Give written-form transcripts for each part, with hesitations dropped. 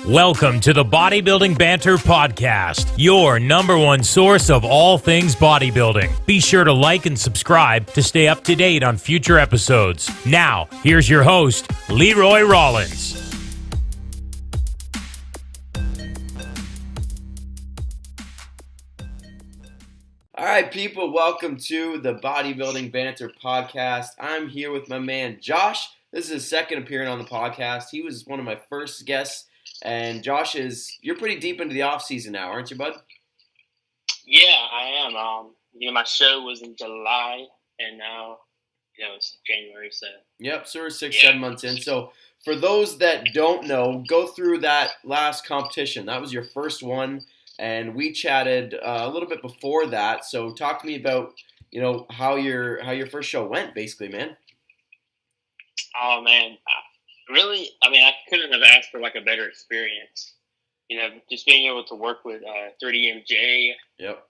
Welcome to the Bodybuilding Banter podcast, your number one source of all things bodybuilding. Be sure to like and subscribe to stay up to date on future episodes. Now, here's your host, Leroy Rollins. All right, people, welcome to the Bodybuilding Banter podcast. I'm here with my man, Josh. This is his second appearance on the podcast. He was one of my first guests. And Josh, you're pretty deep into the off season now, aren't you, bud? Yeah, I am. My show was in July, and now, it's January, so. Yep, so we're 7 months in. So for those that don't know, go through that last competition. That was your first one, and we chatted a little bit before that. So talk to me about, how your first show went, basically, man. Oh, man. Really, I couldn't have asked for, a better experience. Just being able to work with 3DMJ, yep.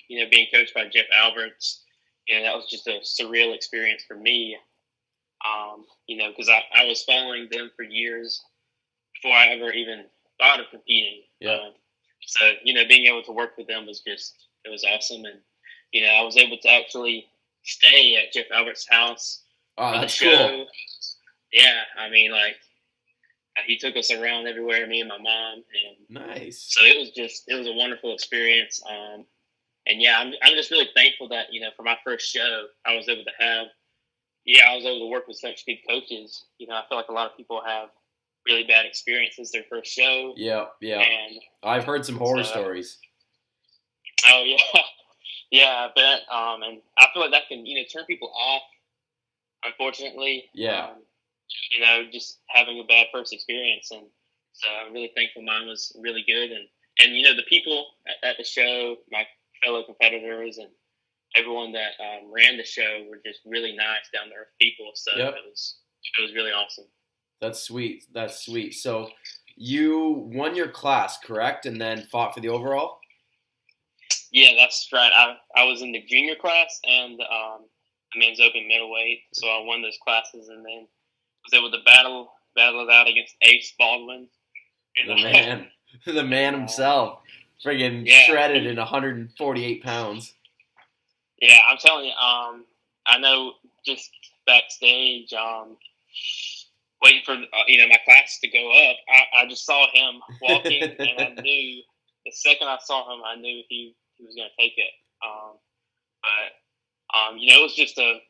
Being coached by Jeff Alberts, that was just a surreal experience for me, because I was following them for years before I ever even thought of competing. Yep. So, being able to work with them was it was awesome. And, I was able to actually stay at Jeff Alberts' house for the show. Cool. Yeah, he took us around everywhere, me and my mom, and nice. So it was a wonderful experience. I'm just really thankful that for my first show, I was able to work with such good coaches. I feel like a lot of people have really bad experiences their first show. Yeah. And I've heard some horror stories. Oh yeah, yeah, but and I feel like that can turn people off. Unfortunately, yeah. Just having a bad first experience. And so I'm really thankful mine was really good. And the people at the show, my fellow competitors and everyone that ran the show were just really nice, down to earth people. So yep. It was really awesome. That's sweet. So you won your class, correct? And then fought for the overall? Yeah, that's right. I was in the junior class and the men's open middleweight. So I won those classes and then was able to battle it out against Ace Baldwin. The man himself, friggin' shredded in 148 pounds. Yeah, I'm telling you, I know just backstage, waiting for my class to go up, I just saw him walking, and I knew the second I saw him, I knew he was going to take it. It was just a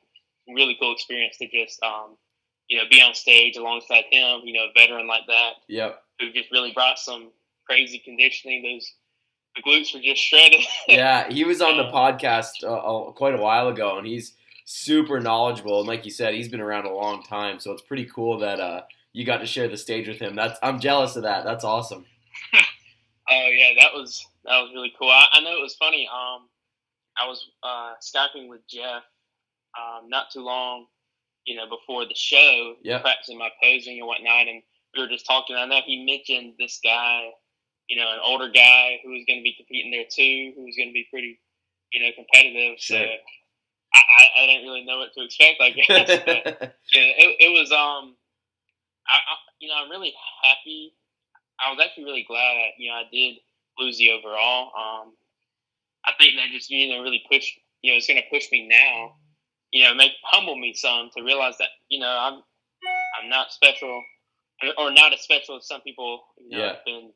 really cool experience to just be on stage alongside him, a veteran like that. Yep. Who just really brought some crazy conditioning. The glutes were just shredded. Yeah, he was on the podcast quite a while ago, and he's super knowledgeable. And like you said, he's been around a long time, so it's pretty cool that you got to share the stage with him. I'm jealous of that. That's awesome. Oh yeah, that was really cool. I know it was funny. I was Skyping with Jeff not too long, before the show, practicing my posing and whatnot, and we were just talking. I know he mentioned this guy, an older guy who was going to be competing there too, who was going to be pretty, competitive. Sure. So I didn't really know what to expect, I guess. But it was I'm really happy. I was actually really glad I did lose the overall. I think that just really pushed. It's going to push me now. Humble me some to realize that I'm not special, or not as special as some people have been.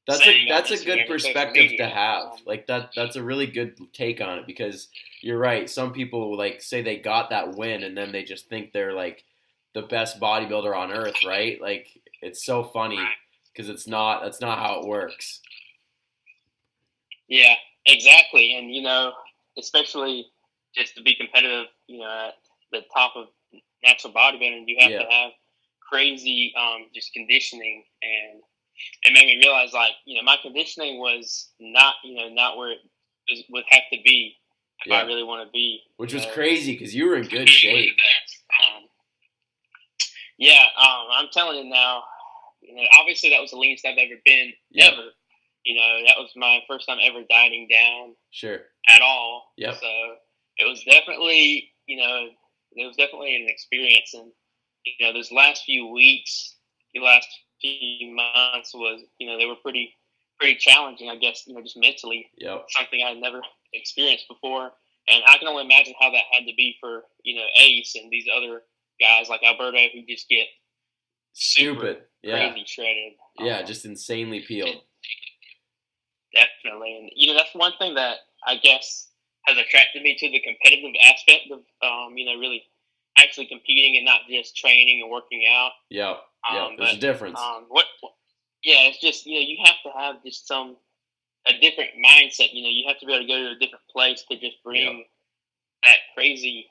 That's a good perspective to have. That's a really good take on it, because you're right. Some people say they got that win and then they just think they're the best bodybuilder on earth, right? It's so funny because that's not how it works. Yeah, exactly. And especially just to be competitive, at the top of natural bodybuilding, you have to have crazy just conditioning, and it made me realize my conditioning was not where it would have to be if I really want to be. Which was crazy because you were in good shape. I'm telling you now, obviously that was the leanest I've ever been ever. That was my first time ever dieting down. Sure. At all. Yep. So it was definitely, an experience. And, those last few weeks, the last few months was, they were pretty challenging, I guess, just mentally. Yep. Something I had never experienced before. And I can only imagine how that had to be for, Ace and these other guys like Alberto who just get stupid, crazy shredded. Yeah, just insanely peeled. Definitely. And, that's one thing that I guess has attracted me to the competitive aspect of, really actually competing and not just training and working out. Yeah, there's a difference. It's just, you have to have just a different mindset. You have to be able to go to a different place to just bring that crazy,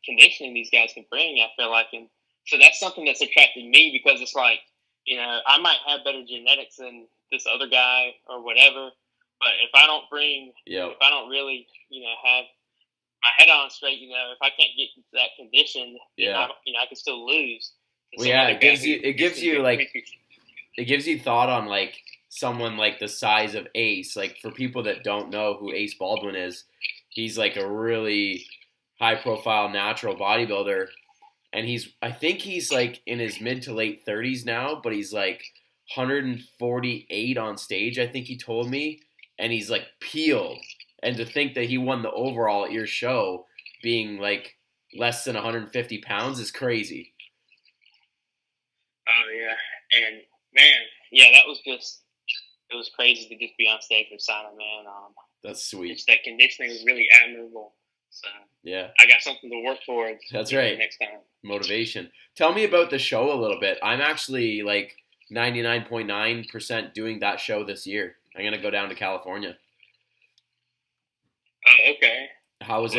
conditioning these guys can bring, I feel like. And so that's something that's attracted me because it's like, I might have better genetics than this other guy or whatever, but if I don't if I don't really, have my head on straight, if I can't get that condition, I can still lose. Well, yeah, it gives you thought on like someone like the size of Ace. Like for people that don't know who Ace Baldwin is, he's like a really high profile natural bodybuilder. And I think he's like in his mid to late 30s now, but he's like 148 on stage, I think he told me. And he's like peeled. And to think that he won the overall at your show being like less than 150 pounds is crazy. Oh, yeah. And, man, that was just, it was crazy to just be on stage with Simon, man. That's sweet. Just that conditioning was really admirable. So, yeah. I got something to work towards. That's right. Next time. Motivation. Tell me about the show a little bit. I'm actually like 99.9% doing that show this year. I'm going to go down to California. Oh, okay. How was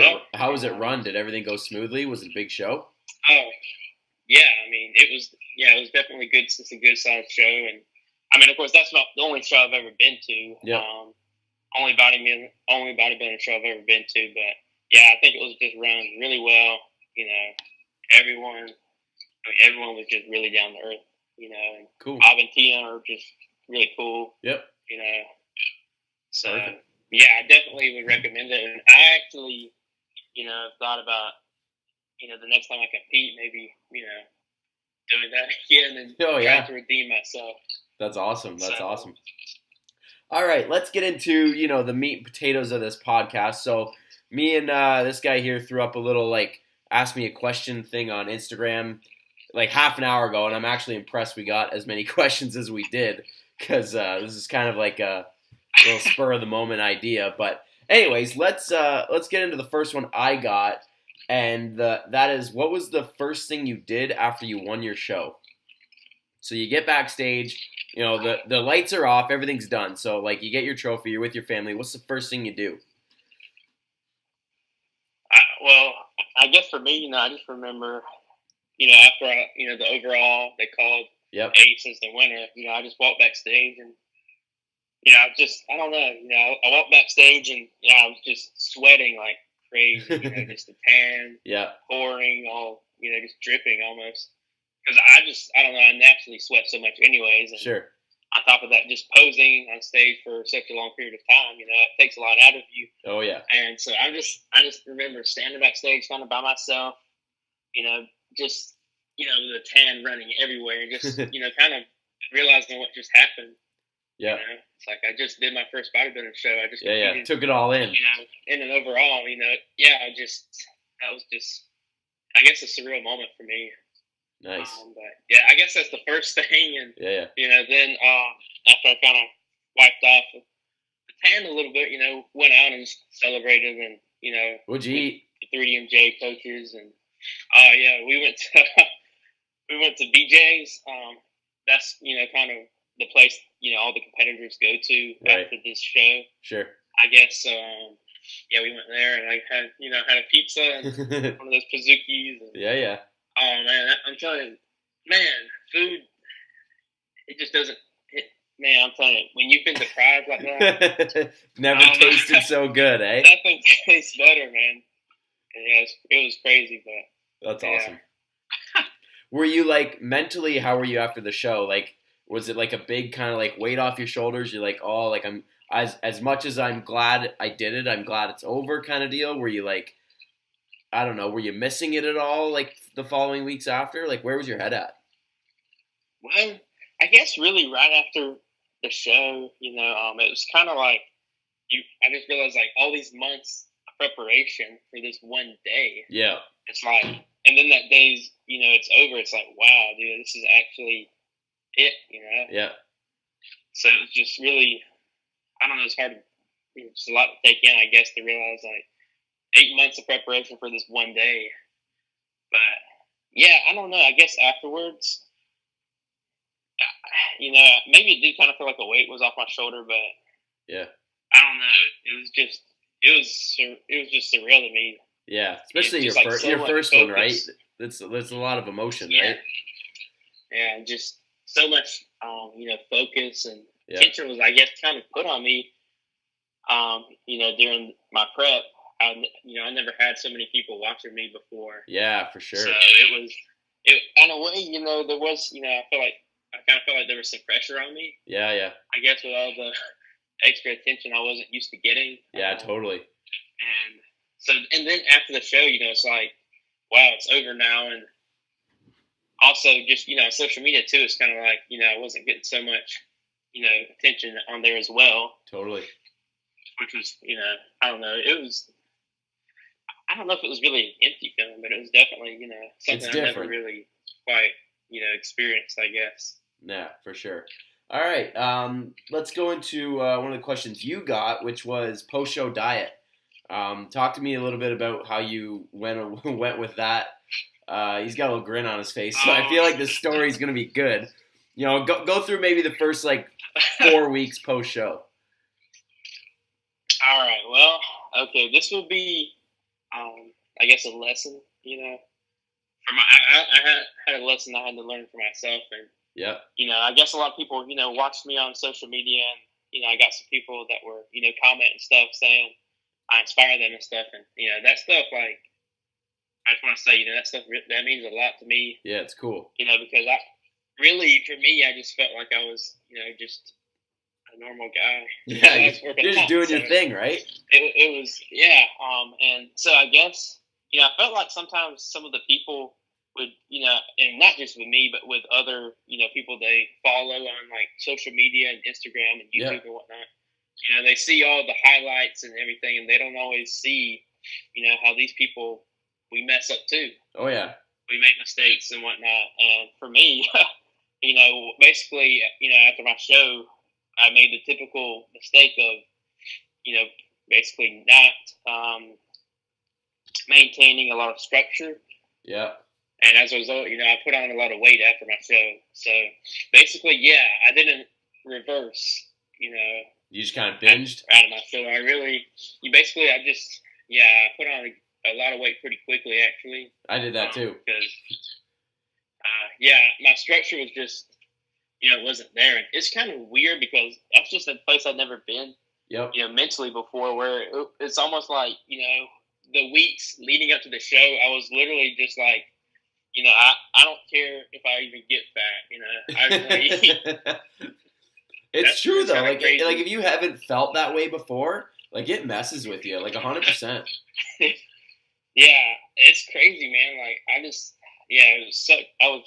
it run? Did everything go smoothly? Was it a big show? Oh, yeah. I mean, it was definitely good. It's a good sized show. And I mean, of course, that's not the only show I've ever been to. Yeah. Only bodybuilding show I've ever been to. But yeah, I think it was just run really well. Everyone was just really down to earth. And cool. Bob and Tina are just really cool. Yep. So. Perfect. Yeah, I definitely would recommend it. And I actually, thought about, the next time I compete, maybe, doing that again and trying to redeem myself. That's awesome. That's awesome. All right, let's get into, the meat and potatoes of this podcast. So me and this guy here threw up a little, like, ask me a question thing on Instagram like half an hour ago, and I'm actually impressed we got as many questions as we did because this is kind of like a little spur of the moment idea. But anyways, let's get into the first one I got, and that is, what was the first thing you did after you won your show? So you get backstage, the lights are off, everything's done. So like you get your trophy, you're with your family. What's the first thing you do? Well, I guess for me, I just remember, after the overall, they called Ace as the winner. I just walked backstage and. I don't know. I walked backstage and I was just sweating like crazy. Just the tan, pouring, all just dripping almost. Because I don't know. I naturally sweat so much, anyways. And sure. On top of that, just posing on stage for such a long period of time, it takes a lot out of you. Oh yeah. And so I just remember standing backstage, kind of by myself. Just the tan running everywhere, just kind of realizing what just happened. Yeah. It's like I just did my first bodybuilding show. I just competed, took it all in. In an overall, that was just, I guess, a surreal moment for me. Nice. But yeah, I guess that's the first thing. And then after I kind of wiped off the tan a little bit, went out and celebrated, and what'd you eat? The 3DMJ coaches, and we went to BJ's. That's kind of the place all the competitors go to after this show. Sure. I guess we went there and I had a pizza and one of those Pizookies. And, oh man, I'm telling you, man, food, it just doesn't hit. Man, I'm telling you, when you've been deprived like that, never tasted so good, eh? Nothing tastes better, man. And, it was crazy, but that's awesome. Were you like mentally? How were you after the show? Like, was it like a big kind of like weight off your shoulders? You're like, oh, like I'm as much as I'm glad I did it, I'm glad it's over kind of deal. Were you like, I don't know, were you missing it at all? Like the following weeks after, like where was your head at? Well, I guess really right after the show, it was kind of like I just realized like all these months of preparation for this one day. Yeah. It's like, and then that day's, it's over. It's like, wow, dude, this is actually it, Yeah. So it was just really, I don't know, it's hard to, it's a lot to take in, I guess, to realize like 8 months of preparation for this one day. But yeah, I don't know. I guess afterwards, maybe it did kind of feel like a weight was off my shoulder, but yeah, I don't know. It was just surreal to me. Yeah, especially your first one, right? There's a lot of emotion, right? Yeah, just so much, focus and attention was, I guess, kind of put on me. During my prep, I never had so many people watching me before. Yeah, for sure. So it in a way, there was, I kind of felt like there was some pressure on me. Yeah, yeah. I guess with all the extra attention I wasn't used to getting. Yeah, totally. And then after the show, it's like, wow, it's over now. And also just, social media too, it's kind of like, I wasn't getting so much, attention on there as well. Totally. Which was, I don't know. I don't know if it was really an empty feeling, but it was definitely, something I never really quite, experienced, I guess. Yeah, for sure. All right. Let's go into one of the questions you got, which was post-show diet. Talk to me a little bit about how you went with that. He's got a little grin on his face, so I feel like this story is going to be good. Go through maybe the first 4 weeks post-show. All right. Well, okay. This will be, I guess, a lesson. I had a lesson I had to learn for myself, and I guess a lot of people, watched me on social media, and I got some people that were, commenting stuff saying I inspire them and stuff, and that stuff, I just want to say, that stuff that means a lot to me. Yeah, it's cool. Because for me, I just felt like I was, just a normal guy. Yeah, you're just doing your thing, right? It was, yeah. And so I guess, I felt like sometimes some of the people would, and not just with me, but with other, people they follow on social media and Instagram and YouTube and whatnot. They see all the highlights and everything, and they don't always see, how these people, we mess up too. Oh, yeah. We make mistakes and whatnot. And for me, basically, after my show, I made the typical mistake of, basically not maintaining a lot of structure. Yeah. And as a result, I put on a lot of weight after my show. So basically, I didn't reverse, You just kind of binged? Out of my show. I put on a lot of weight pretty quickly, actually. I did that too. Because, my structure was just, it wasn't there. And it's kind of weird because that's just a place I've never been, mentally before, where it's almost like, the weeks leading up to the show, I was literally just like, I don't care if I even get fat, I really, It's true though. Like if you haven't felt that way before, it messes with you, 100%. Yeah, it's crazy, man. I was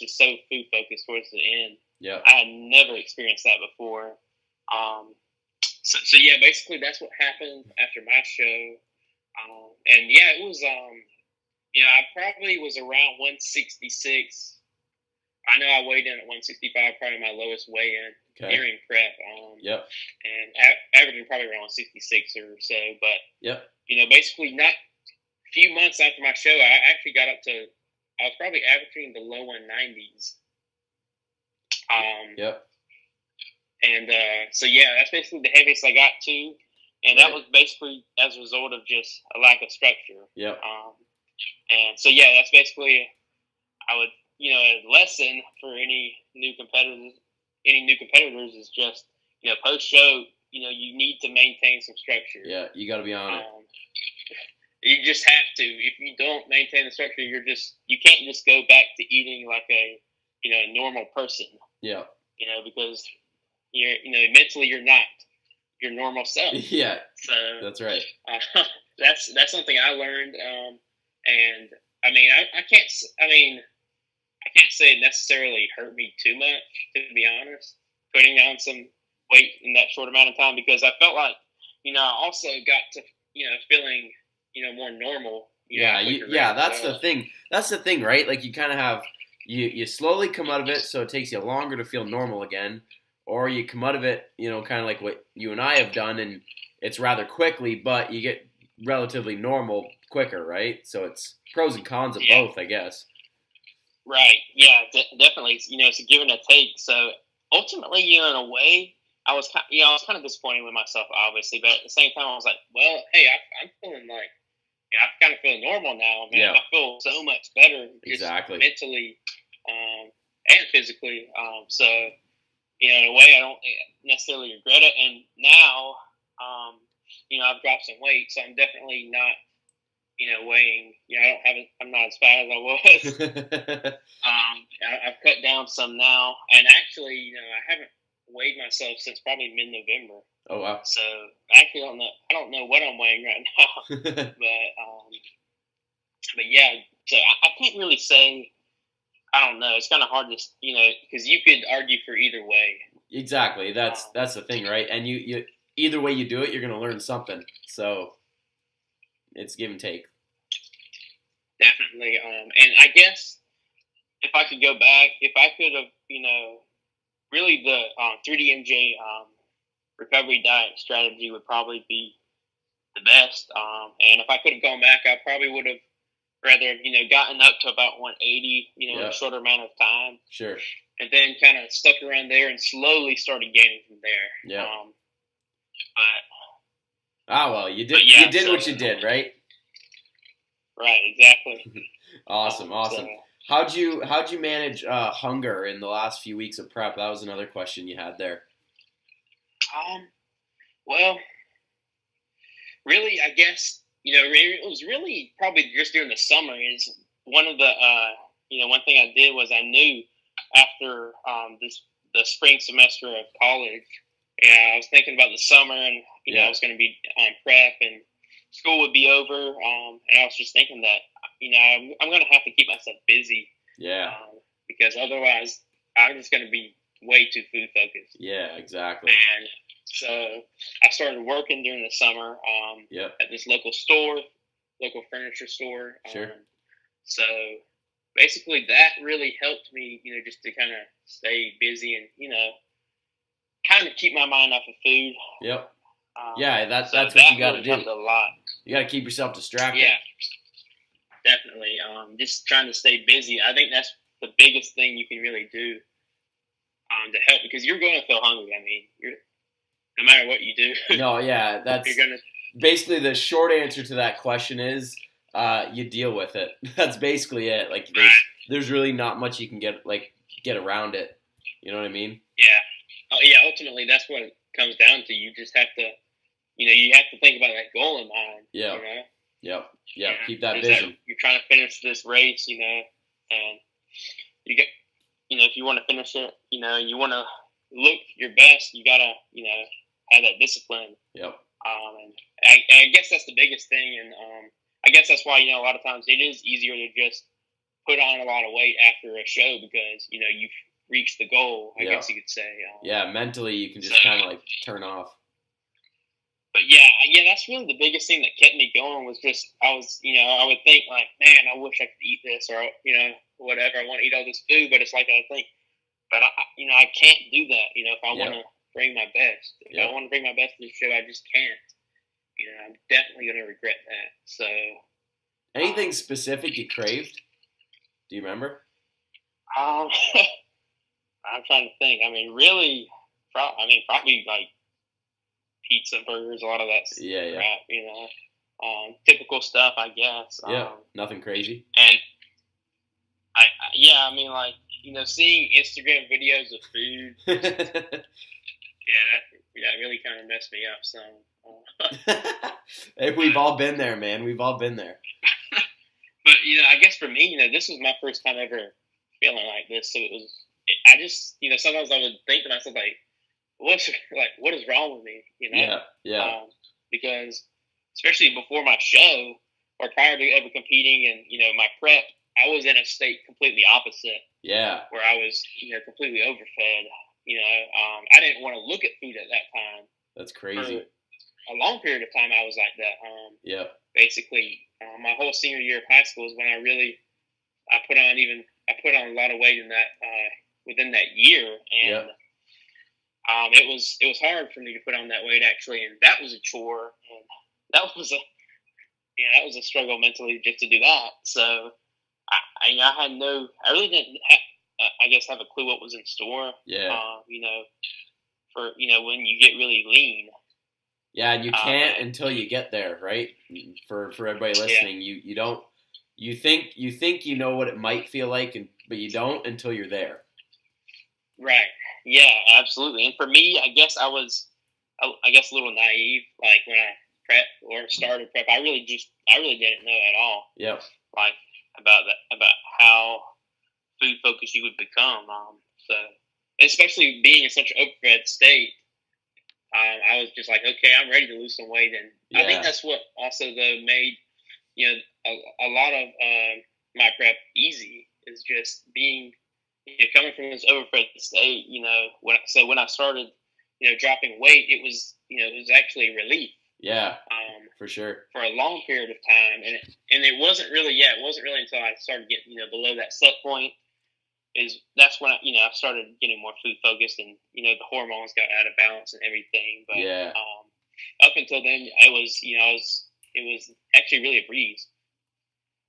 just so food focused towards the end. Yeah, I had never experienced that before. So basically that's what happened after my show. And it was, I probably was around 166. I know I weighed in at 165, probably my lowest weigh-in during prep. And averaging probably around 166 or so. But, basically not a few months after my show, I actually got up to, I was probably averaging the low 190s. And that's basically the heaviest I got to. And that was basically as a result of just a lack of structure. And so, that's basically, I would, a lesson for any new competitors is just, post-show, you need to maintain some structure. Yeah, you got to be on it. You just have to. If you don't maintain the structure, you can't just go back to eating like a, normal person. Yeah. Because you're, mentally you're not your normal self. Yeah. So that's right. That's something I learned. And I mean, I can't say it necessarily hurt me too much, to be honest, putting on some weight in that short amount of time, because I felt like, I also got to, feeling, more normal. That's the thing. That's the thing, right? Like you kind of have, you slowly come out of it, so it takes you longer to feel normal again, or you come out of it, kind of like what you and I have done, and it's rather quickly, but you get relatively normal quicker, right? So it's pros and cons of both, I guess. Right. Yeah, definitely. It's a give and a take. So ultimately, in a way, I was kind of disappointed with myself, obviously, but at the same time, I was like, well, hey, I'm feeling like, I kind of feel normal now, man. Yeah. I feel so much better, exactly, mentally and physically. So, in a way, I don't necessarily regret it. And now, I've dropped some weight, so I'm definitely not, weighing. I'm not as fat as I was. I've cut down some now, and actually, I haven't weighed myself since probably mid-November. Oh wow! So I actually don't know. I don't know what I'm weighing right now, but yeah. So I can't really say. I don't know. It's kind of hard to, because you could argue for either way. Exactly. That's the thing, right? And you either way you do it, you're going to learn something. So it's give and take. Definitely. And I guess if I could go back, if I could have, really the 3DMJ recovery diet strategy would probably be the best. And if I could have gone back, I probably would have rather, gotten up to about 180, in a shorter amount of time. Sure. And then kind of stuck around there and slowly started gaining from there. Yeah. Well, you did. You did what you did, right? Right. Exactly. Awesome. So, how'd you manage hunger in the last few weeks of prep? That was another question you had there. Well, really, I guess, it was really probably just during the summer. Is one of the, one thing I did was I knew after the spring semester of college, I was thinking about the summer, and I was going to be on prep, and school would be over, and I was just thinking that, I'm going to have to keep myself busy. Yeah. Because otherwise, I'm just going to be way too food focused. Yeah, exactly. And so I started working during the summer at this local furniture store. Sure. So basically that really helped me, just to kind of stay busy and, kind of keep my mind off of food. Yep. That's what you got to do. A lot. You got to keep yourself distracted. Yeah, definitely. Just trying to stay busy. I think that's the biggest thing you can really do to help, because you're going to feel hungry. I mean, no matter what you do. No, yeah, that's basically the short answer to that question is you deal with it. That's basically it. Like there's really not much you can get around it. You know what I mean? Yeah. Ultimately, that's what it comes down to. You just have to, you have to think about that goal in mind. Yeah. Yep. Keep that vision. You're trying to finish this race, and you get, if you want to finish it, you want to look your best, you gotta, have that discipline. Yep. And I guess that's the biggest thing, and I guess that's why a lot of times it is easier to just put on a lot of weight after a show, because you've reached the goal. I guess you could say. Mentally you can just kind of turn off. But yeah, that's really the biggest thing that kept me going was just I would think like, man, I wish I could eat this, or whatever. I want to eat all this food, but it's like I think, but I can't do that. If I want to bring my best, if I want to bring my best to the show, I just can't. I'm definitely going to regret that. So, anything specific you craved? Do you remember? I'm trying to think. I mean, really, probably like pizza, burgers, a lot of that crap, typical stuff, I guess. Nothing crazy. And seeing Instagram videos of food, that really kind of messed me up some. Hey, we've all been there, man. We've all been there. But, I guess for me, this was my first time ever feeling like this. So I just, sometimes I would think to myself, like, what is wrong with me? Because especially before my show or prior to ever competing and, my prep, I was in a state completely opposite. Yeah. Where I was, completely overfed. I didn't want to look at food at that time. That's crazy. For a long period of time, I was like that. Yeah. Basically, my whole senior year of high school is when I put on a lot of weight in that within that year, and it was hard for me to put on that weight actually, and that was a chore, and that was a struggle mentally just to do that. So I really didn't have a clue what was in store. Yeah. For when you get really lean. Yeah, and you can't until you get there, right? For everybody listening, you don't. You think you know what it might feel like, but you don't until you're there. Right. Yeah, absolutely. And for me, I guess I was a little naive. Like when I prepped or started prep, I really didn't know at all. Yep. Like about how food focused you would become. So especially being in such an overfed state, I was just like, okay, I'm ready to lose some weight, and I think that's what also though made a lot of my prep easy is just being coming from this overfed state. When I started dropping weight, it was actually a relief. Yeah, for sure. For a long period of time, and it wasn't really until I started getting below that set point. That's when I started getting more food focused, and the hormones got out of balance and everything. But up until then, it was actually really a breeze.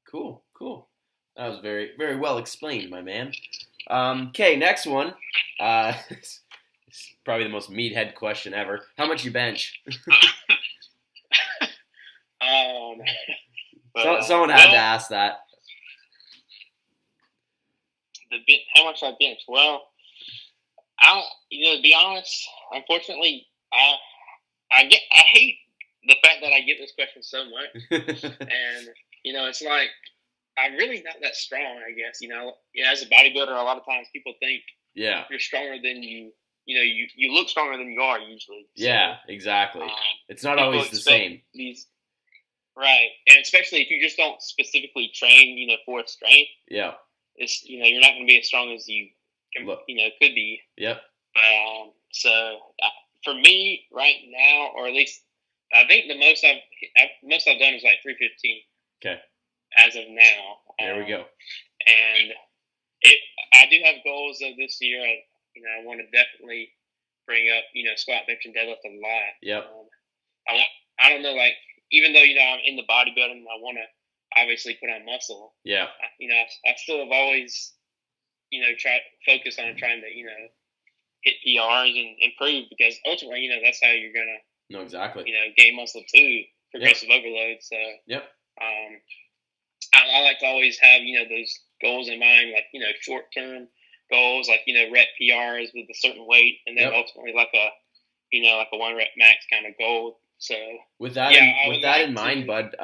Cool. That was very, very well explained, my man. Okay, next one. It's probably the most meathead question ever. How much you bench? Someone had to ask that. How much I bench? Well, to be honest, unfortunately, I hate the fact that I get this question so much, and it's like I'm really not that strong. I guess as a bodybuilder, a lot of times people think you're stronger than you. You look stronger than you are usually. So, yeah, exactly. It's not always the same. Right, and especially if you just don't specifically train, for strength. Yeah. It's you're not going to be as strong as you could be. Yep. So for me right now, or at least I think the most I've done is like 315. Okay. As of now. There we go. And I do have goals of this year. I want to definitely bring up squat, bench, and deadlift a lot. Yep. I don't know, like even though I'm in the bodybuilding, I want to obviously put on muscle. Yeah. I still have always, tried focus on trying to, hit PRs and improve, because ultimately, that's how you're gonna. No, exactly. Gain muscle too, progressive overload. So. Yep. I like to always have those goals in mind, like short term goals, like rep PRs with a certain weight, and then ultimately like a 1 rep max kind of goal. So with that in mind, bud,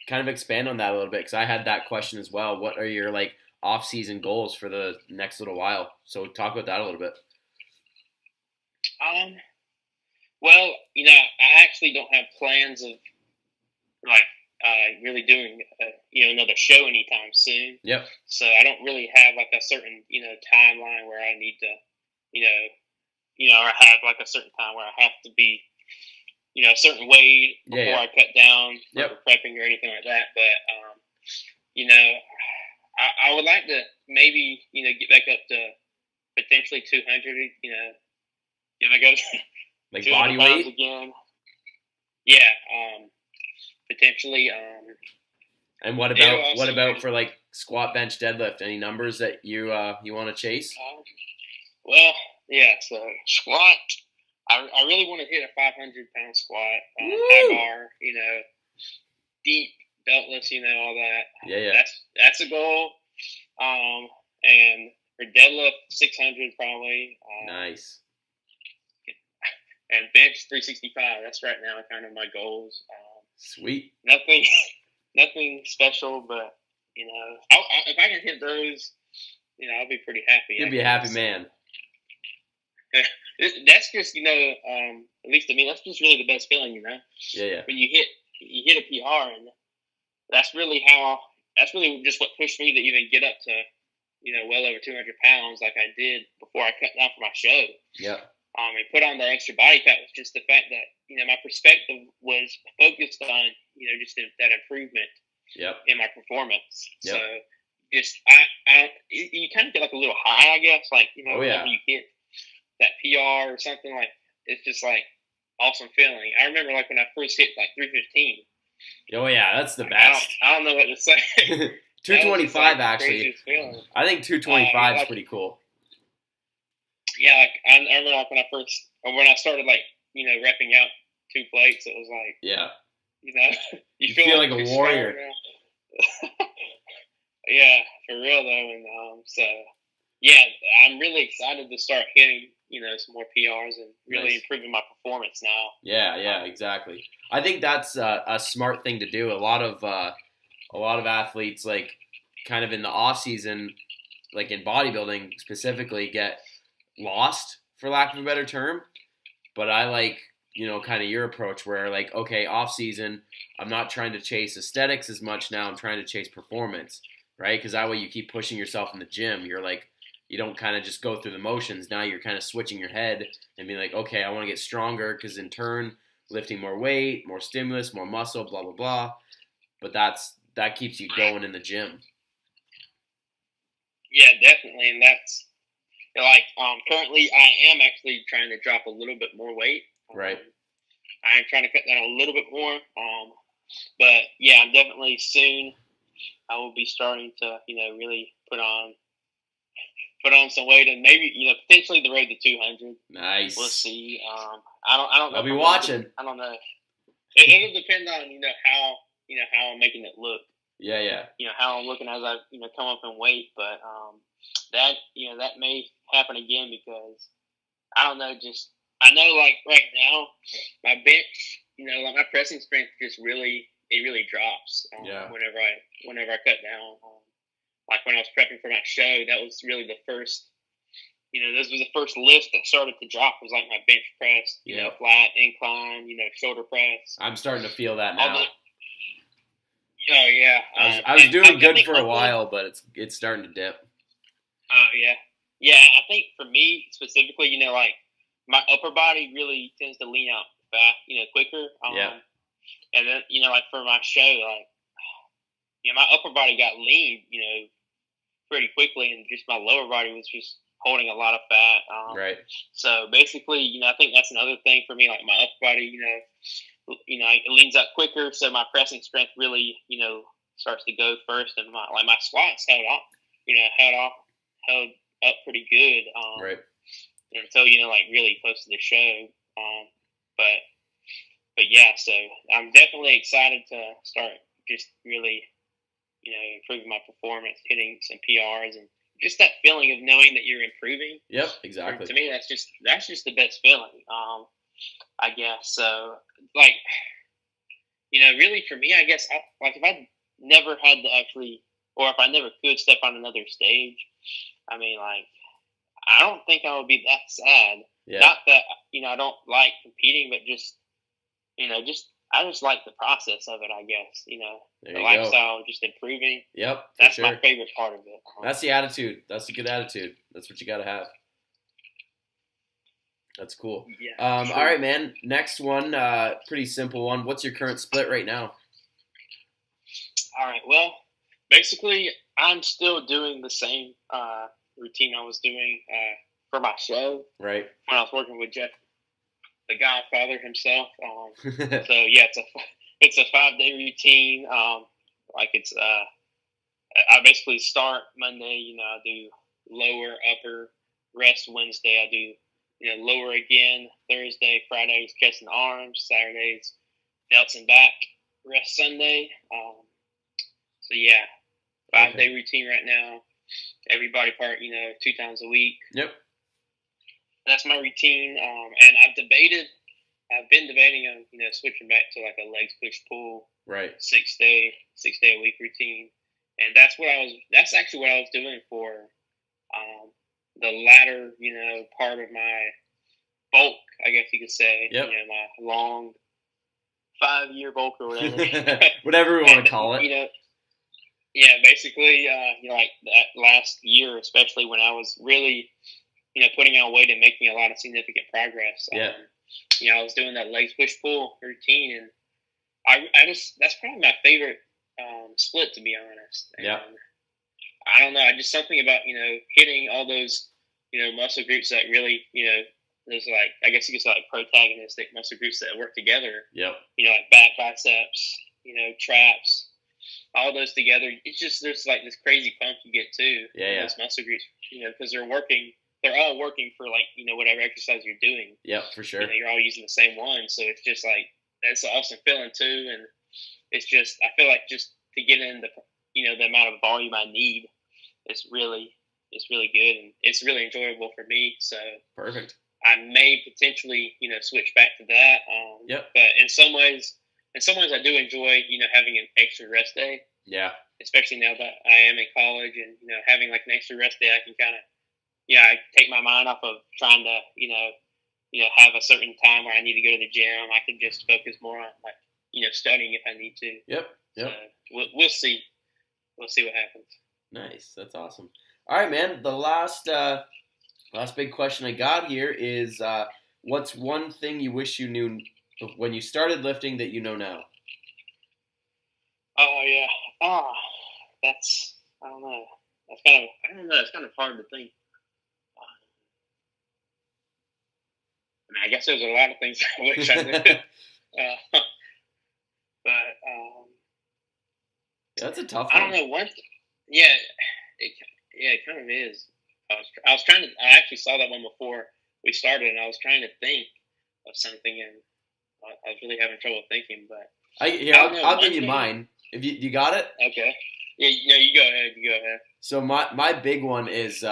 kind of expand on that a little bit, because I had that question as well. What are your off season goals for the next little while? So talk about that a little bit. Well, I actually don't have plans of really doing another show anytime soon. Yep. So I don't really have a certain timeline where I need to or I have a certain time where I have to be a certain weight before I cut down for prepping or anything like that. But I would like to maybe get back up to potentially 200. If I go body weight again. Yeah. Potentially. And what about for squat, bench, deadlift? Any numbers that you want to chase? Well, yeah. So squat, I really want to hit a 500-pound squat, high bar, deep beltless, all that. Yeah. That's a goal. And for deadlift, 600 probably. Nice. And bench 365. That's right now kind of my goals. Sweet. Nothing special, but if I can hit those, I'll be pretty happy. You'll be a happy man. That's just at least to me, that's just really the best feeling, Yeah. When you hit a PR, and that's really just what pushed me to even get up to well over 200 pounds like I did before I cut down for my show. Yep. And put on the extra body fat was just the fact that, my perspective was focused on, just that improvement in my performance. Yep. So just, you kind of get like a little high, I guess, like, whenever you hit that PR or something, like, it's just like awesome feeling. I remember like when I first hit like 315. Oh yeah, that's the best. I don't know what to say. 225 actually. I think 225 is pretty cool. Yeah, like, I remember like when I started like, repping out 2 plates, it was like, you feel like a warrior. Yeah, for real though. And so yeah, I'm really excited to start hitting, some more PRs and really improving my performance now. Yeah, exactly. I think that's a smart thing to do. A lot of athletes, like, kind of in the off season, like in bodybuilding specifically, get lost, for lack of a better term. But I like, kind of your approach where, like, okay, off season, I'm not trying to chase aesthetics as much now. I'm trying to chase performance, right? Because that way you keep pushing yourself in the gym. You're like, you don't kind of just go through the motions. Now you're kind of switching your head and being like, okay, I want to get stronger, because in turn, lifting more weight, more stimulus, more muscle, blah, blah, blah. But that keeps you going in the gym. Yeah, definitely. And that's like, currently I am actually trying to drop a little bit more weight. Right. I am trying to cut down a little bit more. But yeah, I'm definitely soon I will be starting to, really put on some weight, and maybe, potentially the road to 200. Nice. We'll see. I don't know. I'll be watching. I don't know. It'll depend on, how I'm making it look. Yeah. How I'm looking as I, come up in weight, but that may happen again, because I don't know, I know like right now my bench, like my pressing strength just really drops whenever I cut down. Like when I was prepping for my show, that was really the first, this was the first list that started to drop, was like my bench press, flat, incline, shoulder press. I'm starting to feel that now. Oh yeah. I was doing good for a while, but it's starting to dip. Oh yeah. Yeah, I think for me specifically, like my upper body really tends to lean out fast, quicker. And then, like for my show, like, my upper body got lean, pretty quickly, and just my lower body was just holding a lot of fat. Right. So basically, I think that's another thing for me. Like my upper body, it leans out quicker, so my pressing strength really, starts to go first, and my squats held up pretty good. Right. Until like really close to the show. But yeah, so I'm definitely excited to start just really, improving my performance, hitting some PRs, and just that feeling of knowing that you're improving. Yep, exactly. And to me, that's just the best feeling. I guess so. Like, really for me, I guess, if I never had to actually, or if I never could step on another stage, I mean, like, I don't think I would be that sad. Yeah. Not that, I don't like competing, but just, I just like the process of it, I guess, the lifestyle, just improving. Yep. That's my favorite part of it. That's the attitude. That's a good attitude. That's what you got to have. That's cool. Yeah. All right, man. Next one, pretty simple one. What's your current split right now? All right. Well, basically, I'm still doing the same routine I was doing for my show. Right. When I was working with Jeff, the Godfather himself. So yeah, it's a 5-day routine. Like it's I basically start Monday. I do lower, upper, rest Wednesday. I do lower again Thursday, Fridays chest and arms, Saturdays delts and back, rest Sunday. So yeah, 5-day routine right now. Every body part, 2 times a week. Yep. That's my routine. And I've been debating on, switching back to like a legs push pull. Right. 6 day a week routine. And that's actually what I was doing for, the latter, part of my bulk, I guess you could say. Yep. My long 5-year bulk or whatever. Whatever we want to call it. Yeah, basically, like that last year, especially when I was really, putting on weight and making a lot of significant progress. Yeah. I was doing that legs push pull routine, and I just that's probably my favorite split, to be honest. And yeah. I don't know, I just something about hitting all those muscle groups that really there's like I guess you could say like protagonistic muscle groups that work together. Yep. Like back, biceps, traps, all those together. It's just there's like this crazy pump you get too. Yeah. Those muscle groups, because they're working. They're all working for like whatever exercise you're doing. Yep, for sure. You're all using the same one, so it's just like that's an awesome feeling too. And it's just I feel like just to get in the amount of volume I need, it's really good and it's really enjoyable for me. So perfect. I may potentially switch back to that. Yep. But in some ways I do enjoy having an extra rest day. Yeah. Especially now that I am in college and having like an extra rest day, I can kind of I take my mind off of trying to have a certain time where I need to go to the gym. I can just focus more on like studying if I need to. Yep. So we'll see. We'll see what happens. Nice. That's awesome. All right, man. The last big question I got here is what's one thing you wish you knew when you started lifting that you know now? Oh yeah. That's I don't know. It's kind of hard to think. I guess there's a lot of things I wish I knew. But that's a tough one. I don't know what. Yeah, it kind of is. I was trying to. I actually saw that one before we started, and I was trying to think of something, and I was really having trouble thinking. But I'll give you mine. If you got it. Okay. Yeah. You go ahead. You go ahead. So my big one is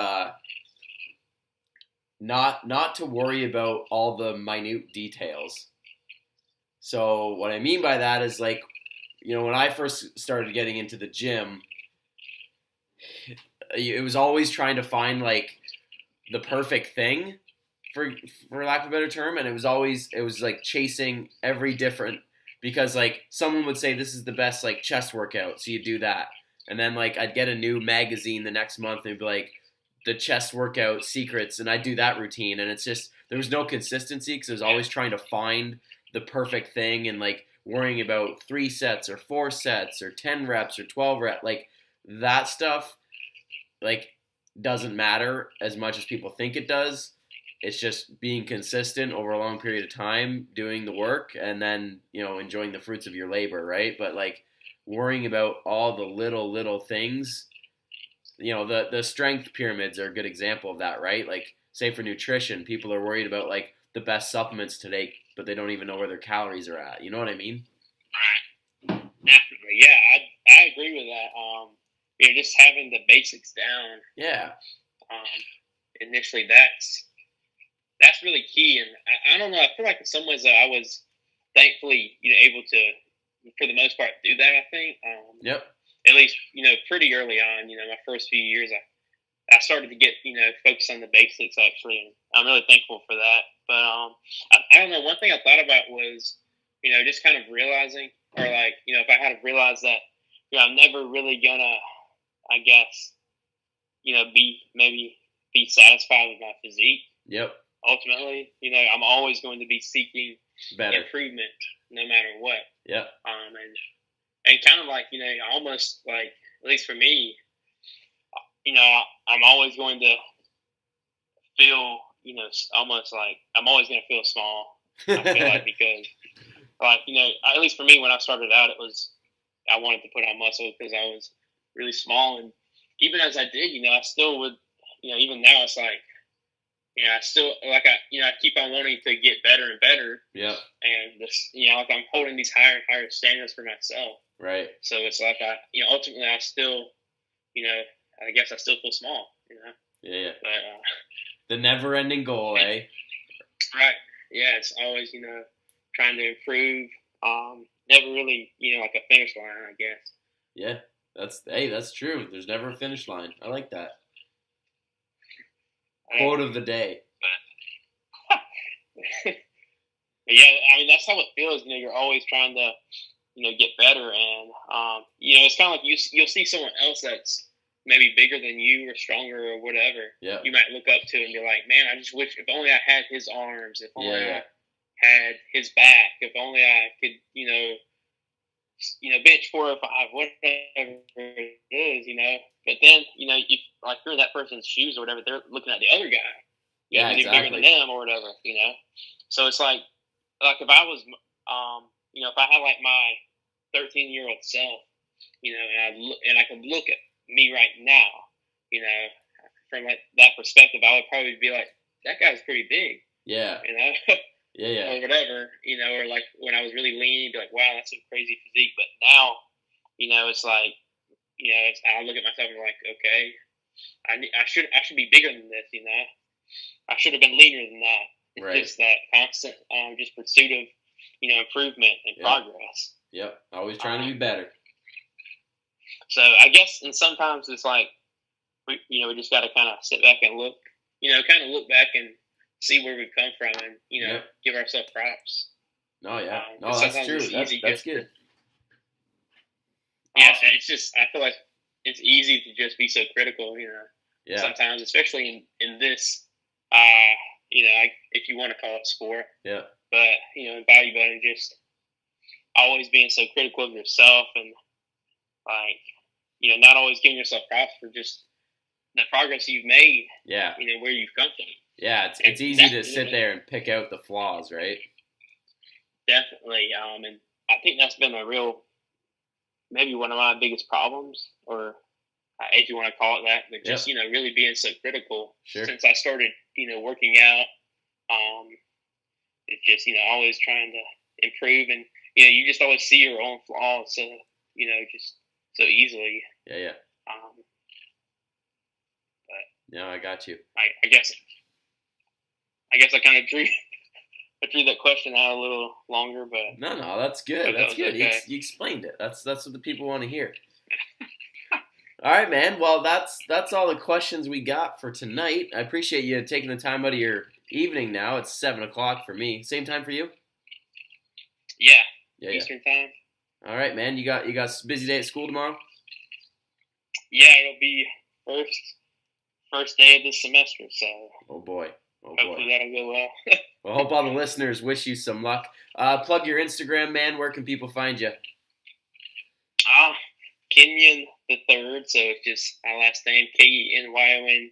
not to worry about all the minute details. So what I mean by that is like, when I first started getting into the gym, it was always trying to find like the perfect thing for lack of a better term. And it was like chasing every different, because like someone would say, this is the best like chest workout. So you do that. And then like I'd get a new magazine the next month and it'd be like, the chest workout secrets, and I do that routine, and it's just there was no consistency because I was always trying to find the perfect thing and like worrying about 3 sets or 4 sets or 10 reps or 12 reps, like that stuff like doesn't matter as much as people think it does. It's just being consistent over a long period of time, doing the work, and then enjoying the fruits of your labor, right? But like worrying about all the little things. The strength pyramids are a good example of that, right? Like, say for nutrition, people are worried about like the best supplements to take, but they don't even know where their calories are at. You know what I mean? Definitely, yeah, I agree with that. Just having the basics down. Yeah. Initially, that's really key, and I don't know. I feel like in some ways I was thankfully able to, for the most part, do that. I think. Yep. At least, pretty early on, my first few years, I started to get, focus on the basics, actually, and I'm really thankful for that. But I don't know, one thing I thought about was, just kind of realizing, or like, if I had realized that, I'm never really gonna, I guess, be satisfied with my physique. Yep. Ultimately, I'm always going to be seeking improvement, no matter what. Yep. And kind of like, almost like, at least for me, I'm always going to feel, almost like I'm always going to feel small. I feel like because, like, at least for me, when I started out, I wanted to put on muscle because I was really small. And even as I did, I still would, even now it's like, I still, like, I keep on wanting to get better and better. Yeah. And this, like I'm holding these higher and higher standards for myself. Right. So it's like ultimately I still, I guess I still feel small, Yeah. But the never-ending goal, eh? Right. Yeah, it's always trying to improve. Never really like a finish line, I guess. Yeah, that's true. There's never a finish line. I like that. Quote of the day. Yeah, I mean that's how it feels. You're always trying to get better. And, it's kind of like you'll see someone else that's maybe bigger than you or stronger or whatever. Yeah. You might look up to and be like, man, I just wish if only I had his arms, if only I had his back, if only I could, bench 4 or 5, whatever it is, But then, if like you're in that person's shoes or whatever, they're looking at the other guy. Who's even bigger than them or whatever, So it's like if I was, if I had like my 13-year-old self, and I could look at me right now, from like that perspective, I would probably be like, that guy's pretty big. Yeah. Or whatever, or like when I was really lean, be like, wow, that's a crazy physique. But now, it's like, I look at myself and be like, okay, I should be bigger than this, I should have been leaner than that. It's just that constant, just pursuit of, improvement and progress. Yep. Always trying to be better. So I guess, and sometimes it's like, we just got to kind of sit back and look, kind of look back and see where we've come from and, give ourselves props. No, yeah. No, that's true. That's good. Yeah, awesome. It's just, I feel like it's easy to just be so critical, sometimes, especially in this, if you want to call it sport. Yeah. But, in bodybuilding, just always being so critical of yourself and, like, not always giving yourself props for just the progress you've made. Yeah. Where you've come from. Yeah, it's easy to sit there and pick out the flaws, right? Definitely. And I think that's been maybe one of my biggest problems, or if you want to call it that, but just, really being so critical. Sure. Since I started, working out. It's just, always trying to improve, and, you just always see your own flaws, so, just so easily. Yeah. But no, I got you. I guess I kind of drew that question out a little longer, but no, that's good. That's good. Okay. You explained it. That's what the people want to hear. All right, man. Well, that's all the questions we got for tonight. I appreciate you taking the time out of your evening. Now it's 7:00 for me. Same time for you? Yeah. Eastern time. All right, man. You got a busy day at school tomorrow? Yeah, it'll be first day of this semester. So. Oh boy. Hopefully that'll go well. Well, I hope all the listeners wish you some luck. Plug your Instagram, man. Where can people find you? Kenyon the Third. So it's just my last name, KENYONTHE,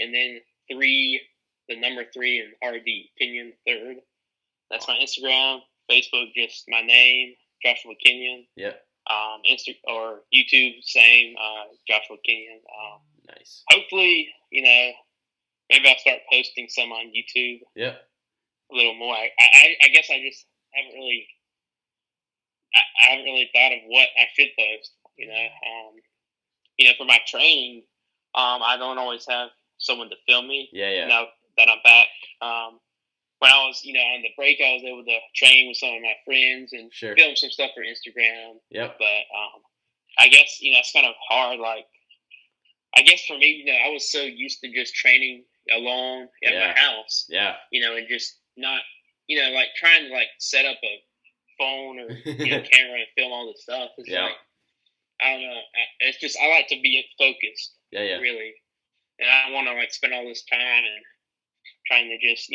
and then 3, the number 3, and RD. Kenyon the Third. That's my Instagram. Facebook, just my name, Joshua Kenyon. Yep. Or YouTube, same, Joshua Kenyon. Nice. Hopefully, maybe I'll start posting some on YouTube. Yep. A little more. I guess I just haven't really. I haven't really thought of what I should post. For my training, I don't always have someone to film me. Yeah. Now that I'm back, when I was, on the break, I was able to train with some of my friends and film some stuff for Instagram. Yep. But I guess it's kind of hard. Like, I guess for me, I was so used to just training alone at my house. Yeah. And just not, like trying to like set up a phone or camera and film all this stuff. It's like, I don't know. It's just, I like to be focused. Yeah. Really. And I don't want to like spend all this time and trying to just,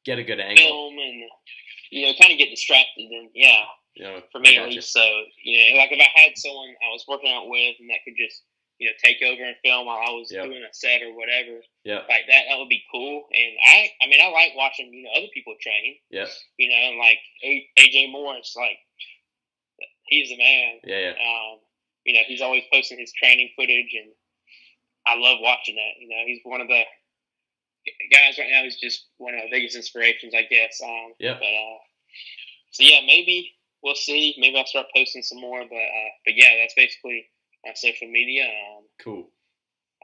get a good angle. Film and, kind of get distracted. And for me at least. So, like if I had someone I was working out with and that could just, take over and film while I was doing a set or whatever. Yeah. Like that would be cool. And I like watching, other people train. Yeah. And like AJ Morris, like he's the man. Yeah. He's always posting his training footage and I love watching that. He's one of the guys right now who's just one of the biggest inspirations, I guess. So maybe we'll see. Maybe I'll start posting some more. But yeah, that's basically on social media. Cool.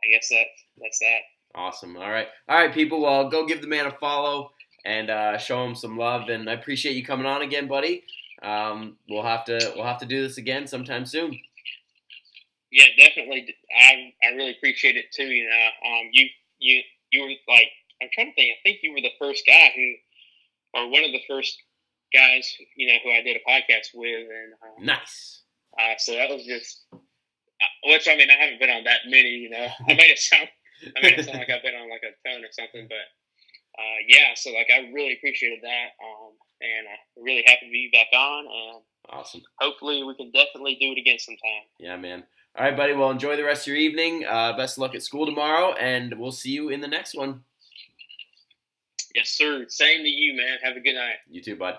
I guess that's that. Awesome. All right, people. Well, go give the man a follow and show him some love. And I appreciate you coming on again, buddy. We'll have to do this again sometime soon. Yeah, definitely. I really appreciate it too. You were like, I'm trying to think. I think you were the first guy or one of the first guys, who I did a podcast with, and nice. So that was just, which I haven't been on that many. I made it sound like I've been on like a ton or something, but yeah. So like I really appreciated that, and I'm really happy to be back on, and awesome. Hopefully we can definitely do it again sometime. Yeah, man. All right, buddy. Well, enjoy the rest of your evening. Best of luck at school tomorrow, and we'll see you in the next one. Yes, sir. Same to you, man. Have a good night. You too, bud.